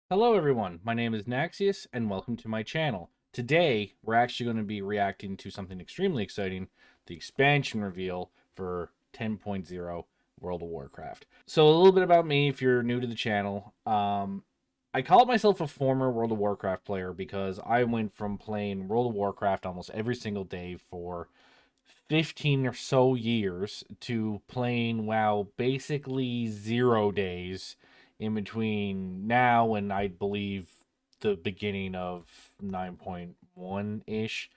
Hello everyone, my name is Naxius and welcome to my channel. Today, we're actually going to be reacting to something extremely exciting, the expansion reveal for 10.0 World of Warcraft. So a little bit about me if you're new to the channel. I call myself a former World of Warcraft player because I went from playing World of Warcraft almost every single day for 15 or so years to playing WoW basically 0 days in between now and I believe the beginning of 9.1 ish.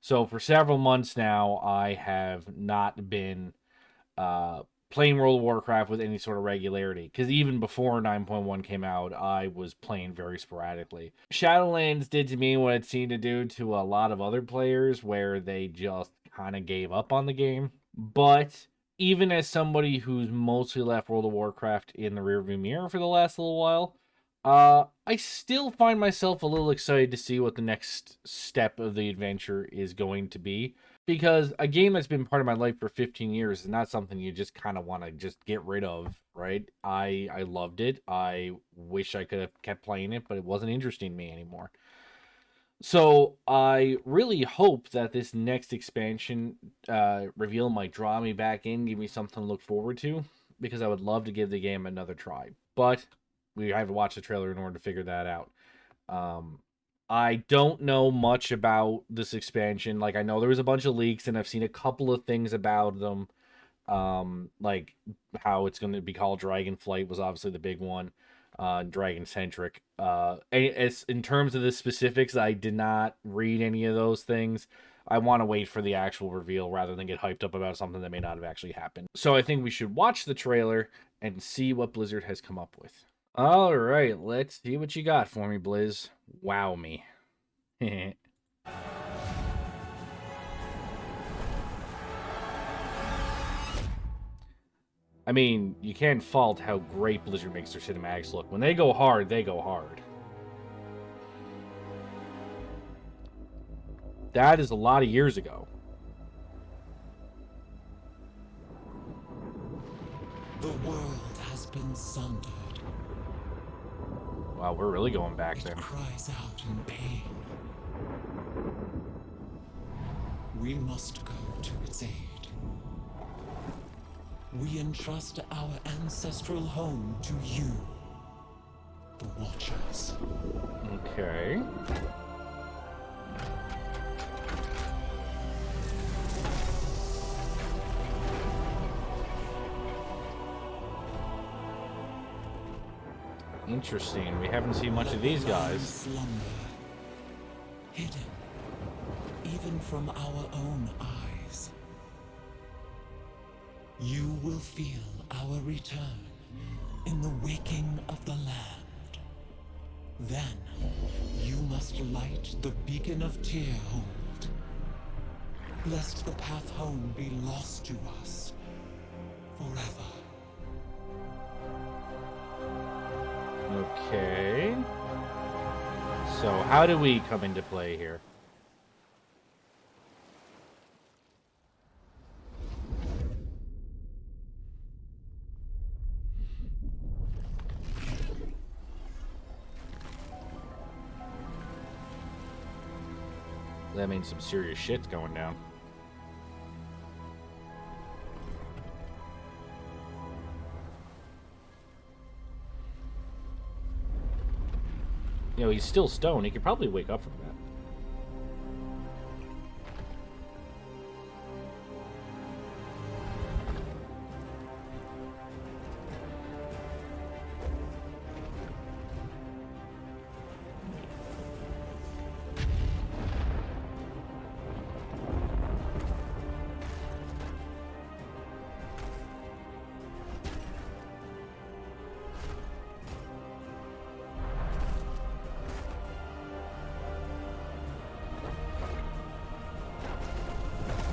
So for several months now, I have not been uh, playing World of Warcraft with any sort of regularity. Because even before 9.1 came out, I was playing very sporadically. Shadowlands did to me what it seemed to do to a lot of other players, where they just kind of gave up on the game. But even as somebody who's mostly left World of Warcraft in the rearview mirror for the last little while, I still find myself a little excited to see what the next step of the adventure is going to be, because a game that's been part of my life for 15 years is not something you just kind of want to just get rid of, right? I loved it. I wish I could have kept playing it, but it wasn't interesting to me anymore. So I really hope that this next expansion reveal might draw me back in, give me something to look forward to, because I would love to give the game another try. But we have to watch the trailer in order to figure that out. Um, I don't know much about this expansion. Like, I know there was a bunch of leaks, and I've seen a couple of things about them. Like how it's going to be called Dragonflight was obviously the big one. Dragon centric. As in terms of the specifics, I did not read any of those things. I want to wait for the actual reveal rather than get hyped up about something that may not have actually happened. So I think we should watch the trailer and see what Blizzard has come up with. All right, let's see what you got for me, Blizz. Wow me. I mean, you can't fault how great Blizzard makes their cinematics look. When they go hard, they go hard. That is a lot of years ago. The world has been sundered. Wow, we're really going back It then. cries out in pain. We must go to its aid. We entrust our ancestral home to you, the Watchers. Okay. Interesting. We haven't seen much of these guys. Slumber, hidden, even from our own eyes. You will feel our return in the waking of the land. Then, you must light the beacon of Tearhold, lest the path home be lost to us forever. Okay. So how do we come into play here? That means some serious shit's going down. You know, he's still stoned. He could probably wake up from that.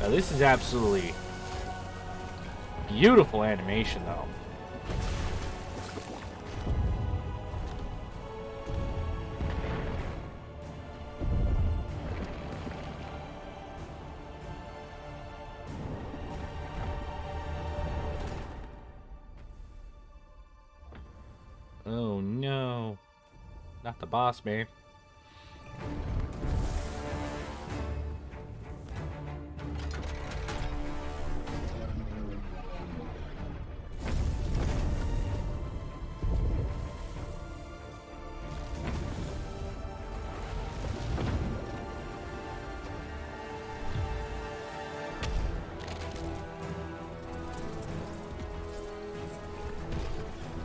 Now, this is absolutely beautiful animation, though. Oh, no. Not the boss, man.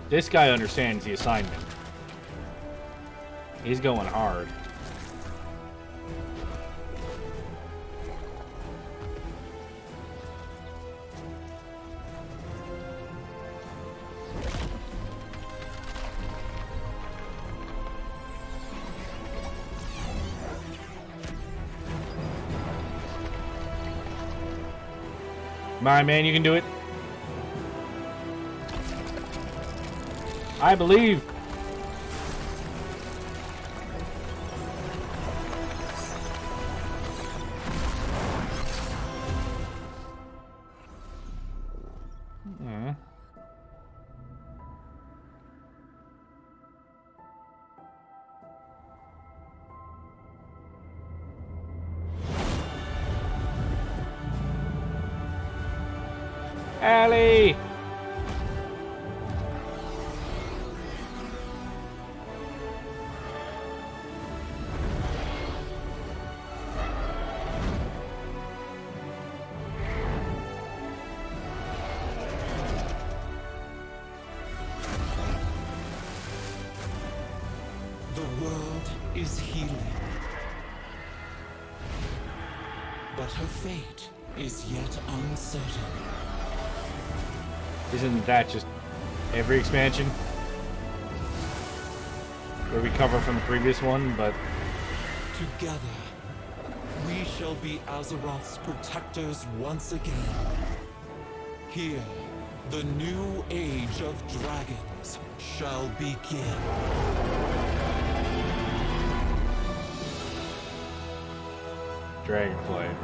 This guy understands the assignment. He's going hard. My man, you can do it. I believe. Allie! The world is healing. But her fate is yet uncertain. Isn't that just every expansion? Where we cover from the previous one, but... Together, we shall be Azeroth's protectors once again. Here, the new age of dragons shall begin. Dragonflight.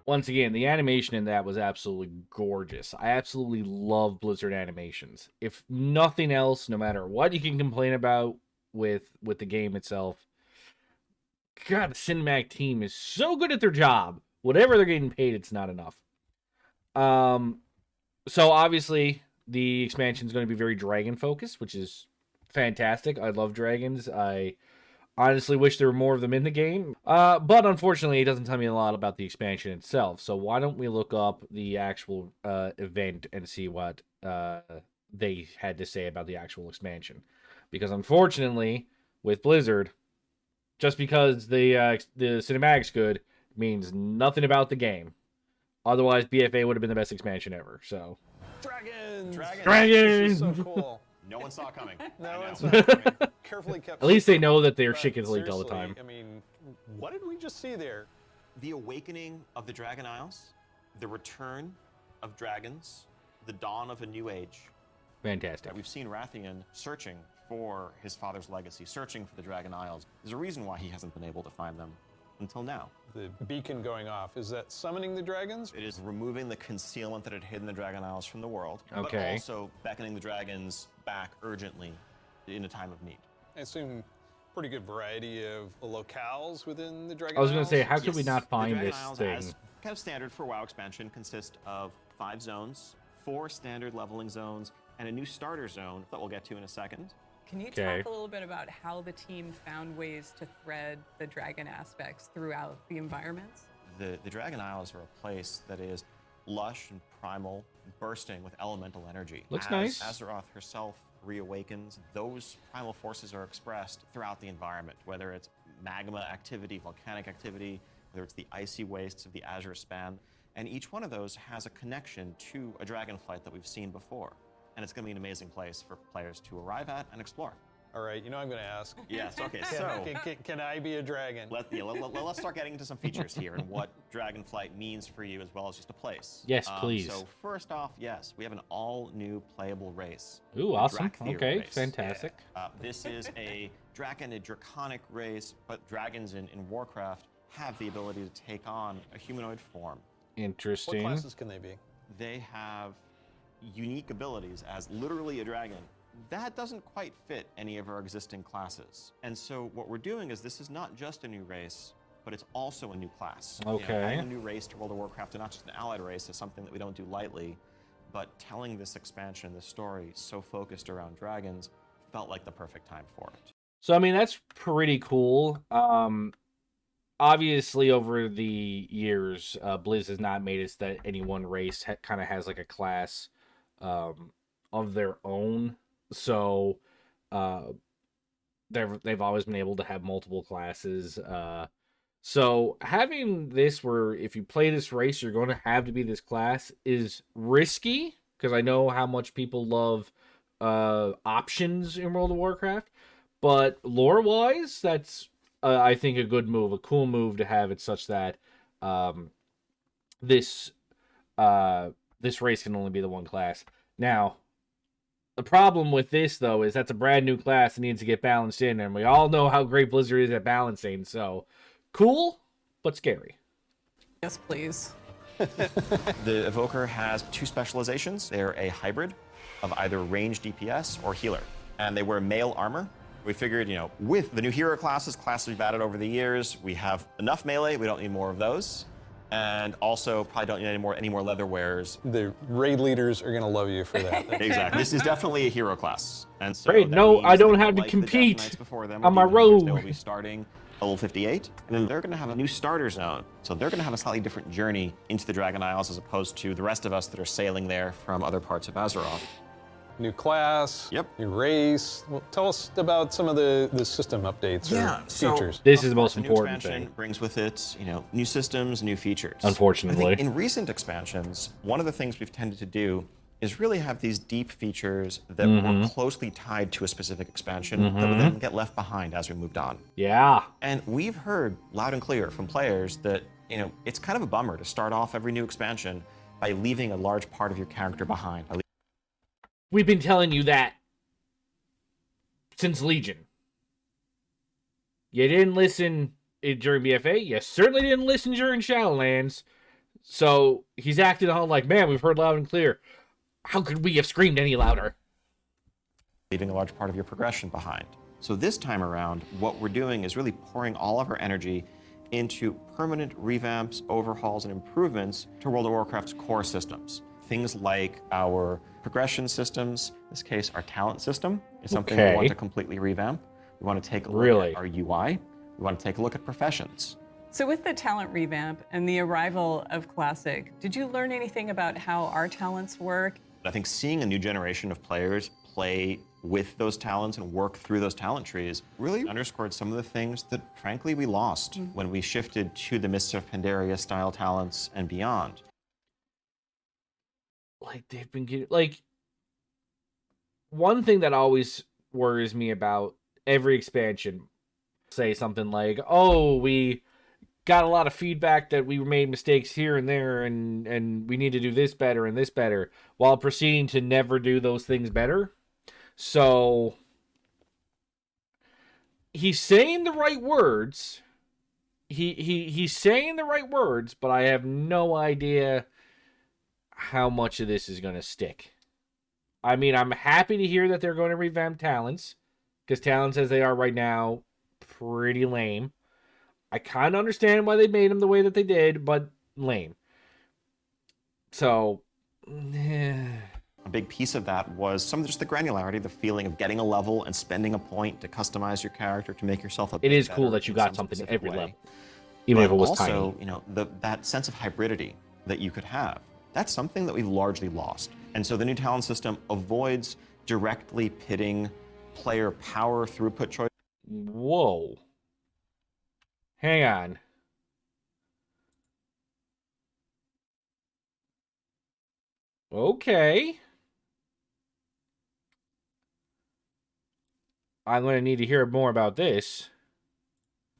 Once again, the animation in that was absolutely gorgeous. I absolutely love Blizzard animations. If nothing else, no matter what you can complain about with the game itself, God, the cinematic team is so good at their job. Whatever they're getting paid, it's not enough. So obviously the expansion is going to be very dragon focused, which is fantastic. I love dragons. I honestly wish there were more of them in the game. But unfortunately, it doesn't tell me a lot about the expansion itself. So why don't we look up the actual event and see what they had to say about the actual expansion? Because unfortunately, with Blizzard, just because the cinematic's good means nothing about the game. Otherwise, BFA would have been the best expansion ever. So Dragons! Dragons! This is so cool. No one saw it coming. No I one's know. carefully kept. At least they secret, know that they're but chickens leaked all the seriously, time. I mean, what did we just see there? The awakening of the Dragon Isles, the return of dragons, the dawn of a new age. Fantastic. We've seen Rathian searching for his father's legacy, searching for the Dragon Isles. There's a reason why he hasn't been able to find them until now. The beacon going off, is that summoning the dragons? It is removing the concealment that had hidden the Dragon Isles from the world, Okay. but also beckoning the dragons back urgently in a time of need. I assume pretty good variety of locales within the Dragon I was going to say, Isles. how could we Yes, not the find Dragon this Isles, thing? as kind of standard for WoW expansion, consist of 5 zones, 4 standard leveling zones, and a new starter zone that we'll get to in a second. Can you Okay. talk a little bit about how the team found ways to thread the dragon aspects throughout the environments? The Dragon Isles are a place that is lush and primal, bursting with elemental energy. Looks As nice. Azeroth herself reawakens, those primal forces are expressed throughout the environment, whether it's magma activity, volcanic activity, whether it's the icy wastes of the Azure Span, and each one of those has a connection to a Dragonflight that we've seen before. And it's going to be an amazing place for players to arrive at and explore. All right, you know I'm going to ask. Yes, okay, so Can I be a dragon? let's start getting into some features here and what Dragonflight means for you as well as just a place. Yes, please. So first off, yes, we have an all-new playable race. Ooh, the awesome. Drakthir Okay, race. fantastic. This is a draconic race, but dragons in Warcraft have the ability to take on a humanoid form. What Interesting. classes can they be? They have unique abilities as literally a dragon, that doesn't quite fit any of our existing classes. And so what we're doing is this is not just a new race, but it's also a new class. Okay. Adding a new race to World of Warcraft, and not just an allied race, is something that we don't do lightly. But telling this expansion, this story, so focused around dragons, felt like the perfect time for it. So, I mean, that's pretty cool. Obviously, over the years, Blizz has not made it so that any one race kind of has like a class of their own. So, they've always been able to have multiple classes. So having this where if you play this race, you're going to have to be this class is risky, because I know how much people love options in World of Warcraft. But lore-wise, that's, I think, a good move, a cool move to have it such that this race can only be the one class. Now, the problem with this, though, is that's a brand new class that needs to get balanced in, and we all know how great Blizzard is at balancing, so cool, but scary. Yes, please. The Evoker has 2 specializations. They're a hybrid of either range DPS or healer, and they wear male armor. We figured, with the new hero classes we've added over the years, we have enough melee, we don't need more of those. And also probably don't need any more leather wearers. The raid leaders are going to love you for that. Exactly. This is definitely a hero class. And so Great. that No, means I don't that have to like the Death compete Knights before them, on my or Demon Hunters, rogue. They will be starting level 58. And then they're going to have a new starter zone. So they're going to have a slightly different journey into the Dragon Isles as opposed to the rest of us that are sailing there from other parts of Azeroth. New class, Yep. new race. Well, tell us about some of the system updates or features. This is the most The new important expansion thing. brings with it, new systems, new features. Unfortunately. I think in recent expansions, one of the things we've tended to do is really have these deep features that were closely tied to a specific expansion that would then get left behind as we moved on. Yeah. And we've heard loud and clear from players that, it's kind of a bummer to start off every new expansion by leaving a large part of your character behind. We've been telling you that since Legion. You didn't listen during BFA. You certainly didn't listen during Shadowlands. So he's acting all like, man, we've heard loud and clear. How could we have screamed any louder? Leaving a large part of your progression behind. So this time around, what we're doing is really pouring all of our energy into permanent revamps, overhauls, and improvements to World of Warcraft's core systems. Things like our progression systems, in this case, our talent system, is something we want to completely revamp. We want to take a look at our UI. We want to take a look at professions. So with the talent revamp and the arrival of Classic, did you learn anything about how our talents work? I think seeing a new generation of players play with those talents and work through those talent trees really underscored some of the things that, frankly, we lost when we shifted to the Mists of Pandaria style talents and beyond. Like, they've been getting, like, one thing that always worries me about every expansion, say something like, oh, we got a lot of feedback that we made mistakes here and there, and we need to do this better and this better, while proceeding to never do those things better. So he's saying the right words. He's saying the right words, but I have no idea how much of this is going to stick. I mean, I'm happy to hear that they're going to revamp talents, because talents as they are right now, pretty lame. I kind of understand why they made them the way that they did, but lame. So, A big piece of that was just the granularity, the feeling of getting a level and spending a point to customize your character to make yourself a bit it is better cool that you in got some something at specific every way. level, even if it was also, tiny. that sense of hybridity that you could have, that's something that we've largely lost. And so the new talent system avoids directly pitting player power throughput choice. Whoa. Hang on. Okay. I'm going to need to hear more about this.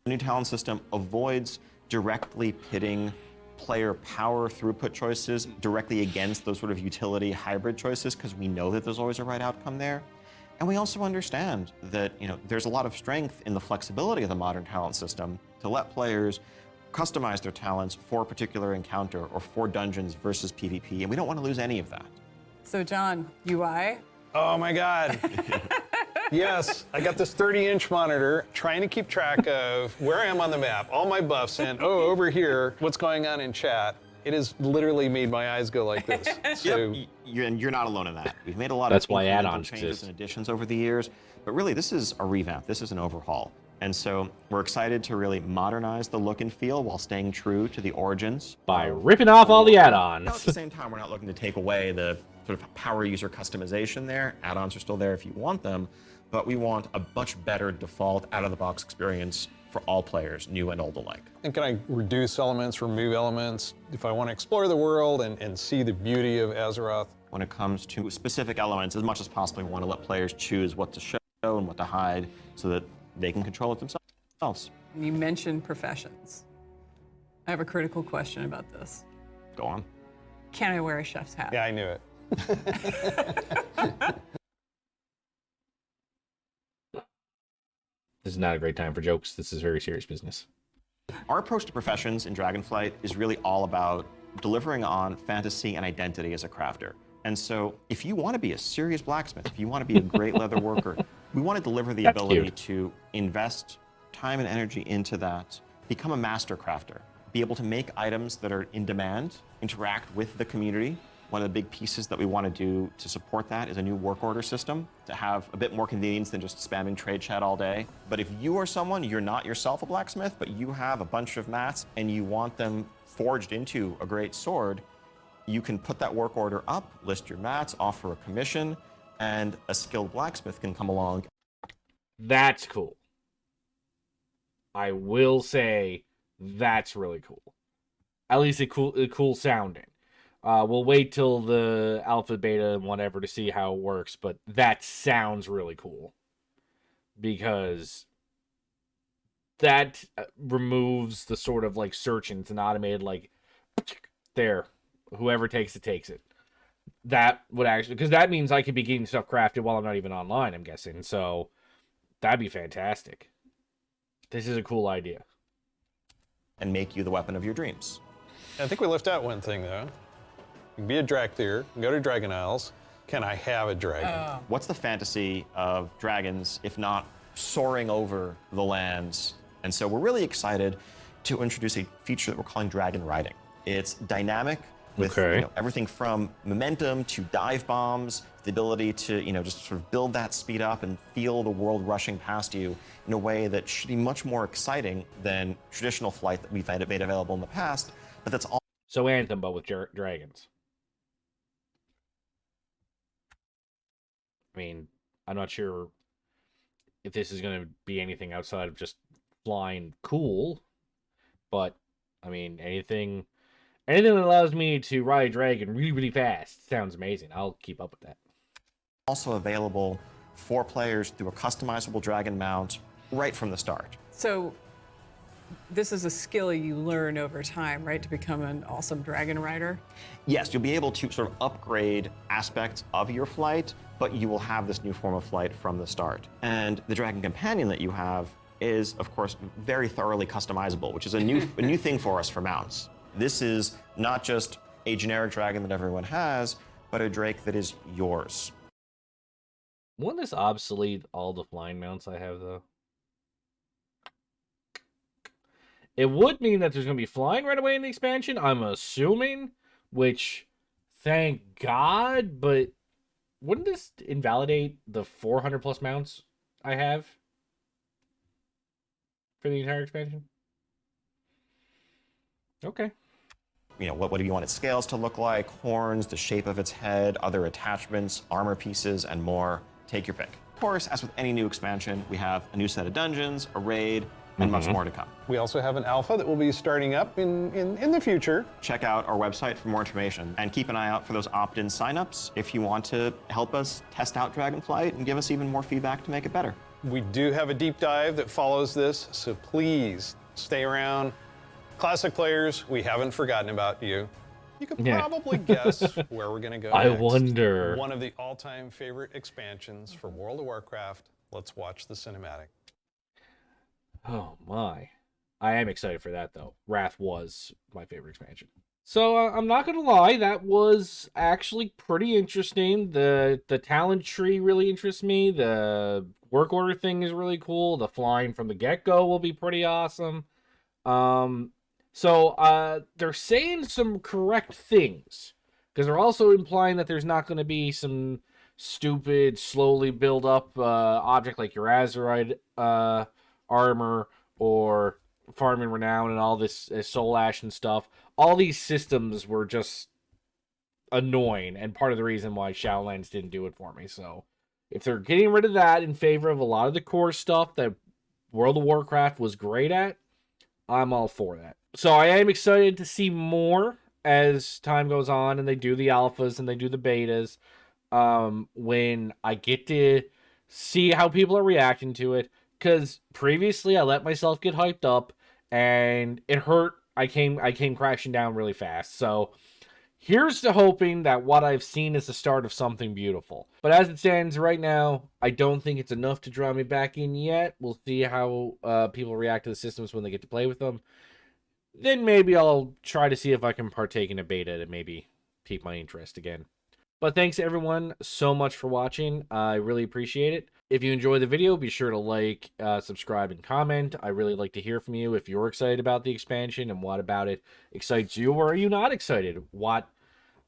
The new talent system avoids directly pitting player power throughput choices directly against those sort of utility hybrid choices, because we know that there's always a right outcome there. And we also understand that there's a lot of strength in the flexibility of the modern talent system to let players customize their talents for a particular encounter or for dungeons versus PvP, and we don't want to lose any of that. So John, UI? Oh my God. Yes, I got this 30-inch monitor trying to keep track of where I am on the map, all my buffs, and over here, what's going on in chat. It has literally made my eyes go like this. So, You're not alone in that. We've made a lot That's of why incremental add-ons changes exist. and additions over the years, but really this is a revamp. This is an overhaul. And so we're excited to really modernize the look and feel while staying true to the origins. By ripping off all the Now, at add-ons. the same time, we're not looking to take away the sort of power user customization there. Add-ons are still there if you want them, but we want a much better default out-of-the-box experience for all players, new and old alike. and can I reduce elements, remove elements, if I want to explore the world and see the beauty of Azeroth? When it comes to specific elements, as much as possible, we want to let players choose what to show and what to hide so that they can control it themselves. You mentioned professions. I have a critical question about this. Go on. Can I wear a chef's hat? Yeah, I knew it. This is not a great time for jokes. This is very serious business. Our approach to professions in Dragonflight is really all about delivering on fantasy and identity as a crafter. And so if you want to be a serious blacksmith, if you want to be a great leather worker, we want to deliver the That's ability cute. to invest time and energy into that, become a master crafter, be able to make items that are in demand, interact with the community. One of the big pieces that we want to do to support that is a new work order system to have a bit more convenience than just spamming trade chat all day. But if you are someone, you're not yourself a blacksmith, but you have a bunch of mats and you want them forged into a great sword, you can put that work order up, list your mats, offer a commission, and a skilled blacksmith can come along. That's cool. I will say that's really cool. At least it cool sounding. We'll wait till the alpha, beta, and whatever to see how it works, but that sounds really cool. Because that removes the sort of like search and it's an automated like, there, whoever takes it, takes it. That would actually, because that means I could be getting stuff crafted while I'm not even online, I'm guessing. So that'd be fantastic. This is a cool idea. And make you the weapon of your dreams. I think we left out one thing, though. You can be a Drakthir, go to Dragon Isles. Can I have a dragon? What's the fantasy of dragons if not soaring over the lands? And so we're really excited to introduce a feature that we're calling dragon riding. It's dynamic with everything from momentum to dive bombs, the ability to just sort of build that speed up and feel the world rushing past you in a way that should be much more exciting than traditional flight that we've made available in the past. But that's all. So Anthem, but with dragons. I mean, I'm not sure if this is going to be anything outside of just flying cool, but I mean, anything that allows me to ride a dragon really, really fast sounds amazing. I'll keep up with that. Also available for players through a customizable dragon mount right from the start. So this is a skill you learn over time, right, to become an awesome dragon rider? Yes, you'll be able to sort of upgrade aspects of your flight, but you will have this new form of flight from the start. And the dragon companion that you have is, of course, very thoroughly customizable, which is a new thing for us for mounts. This is not just a generic dragon that everyone has, but a drake that is yours. Won't this obsolete all the flying mounts I have, though? It would mean that there's going to be flying right away in the expansion, I'm assuming, which, thank God, but wouldn't this invalidate the 400 plus mounts I have for the entire expansion? Okay. What do you want its scales to look like, horns, the shape of its head, other attachments, armor pieces, and more. Take your pick. Of course, as with any new expansion, we have a new set of dungeons, a raid, and much more to come. We also have an alpha that will be starting up in the future. Check out our website for more information and keep an eye out for those opt-in signups if you want to help us test out Dragonflight and give us even more feedback to make it better. We do have a deep dive that follows this, so please stay around. Classic players, we haven't forgotten about you. You could probably guess where we're going to go I next. wonder. One of the all-time favorite expansions for World of Warcraft. Let's watch the cinematic. Oh my. I am excited for that, though. Wrath was my favorite expansion. So I'm not gonna lie, that was actually pretty interesting. The talent tree really interests me. The work order thing is really cool. The flying from the get go will be pretty awesome. Um, they're saying some correct things because they're also implying that there's not going to be some stupid, slowly build up object like your Azerite armor or farming renown and all this soul ash and stuff. All these systems were just annoying and part of the reason why Shadowlands didn't do it for me. So if they're getting rid of that in favor of a lot of the core stuff that World of Warcraft was great at, I'm all for that. So I am excited to see more as time goes on and they do the alphas and they do the betas. When I get to see how people are reacting to it, because previously I let myself get hyped up and it hurt. I came crashing down really fast. So here's to hoping that what I've seen is the start of something beautiful. But as it stands right now, I don't think it's enough to draw me back in yet. We'll see how people react to the systems when they get to play with them. Then maybe I'll try to see if I can partake in a beta to maybe pique my interest again. But thanks everyone so much for watching. I really appreciate it. If you enjoy the video, be sure to like, subscribe, and comment. I really like to hear from you if you're excited about the expansion and what about it excites you, or are you not excited? What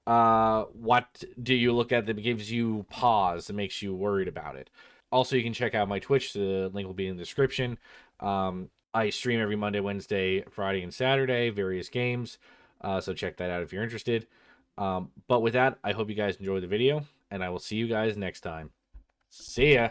do you look at that gives you pause and makes you worried about it? Also, you can check out my Twitch. The link will be in the description. I stream every Monday, Wednesday, Friday, and Saturday, various games. So check that out if you're interested. But with that, I hope you guys enjoy the video, and I will see you guys next time. See ya!